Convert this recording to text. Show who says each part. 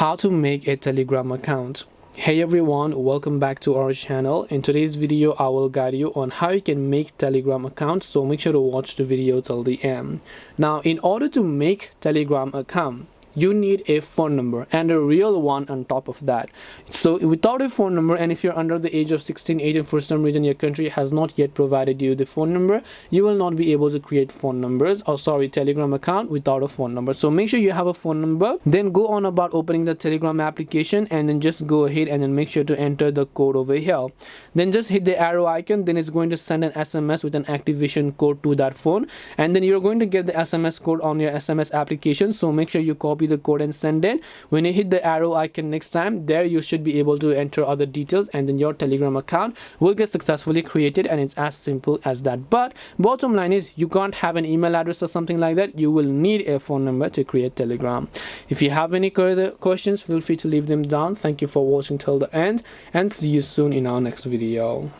Speaker 1: How to make a Telegram account. Hey everyone, welcome back to our channel. In today's video I will guide you on how you can make Telegram account, so make sure to watch the video till the end. Now, in order to make Telegram account, you need a phone number and a real one on top of that. So without a phone number, and if you're under the age of 16, 18, for some reason your country has not yet provided you the phone number, you will not be able to create Telegram account without a phone number. So make sure you have a phone number, then go on about opening the Telegram application, and then just go ahead and then make sure to enter the code over here. Then just hit the arrow icon, then it's going to send an SMS with an activation code to that phone, and then you're going to get the SMS code on your SMS application. So make sure you copy the code and send it. When you hit the arrow icon next time, there you should be able to enter other details, and then your Telegram account will get successfully created, and it's as simple as that. But bottom line is, you can't have an email address or something like that. You will need a phone number to create Telegram. If you have any further questions, feel free to leave them down. Thank you for watching till the end, and see you soon in our next video.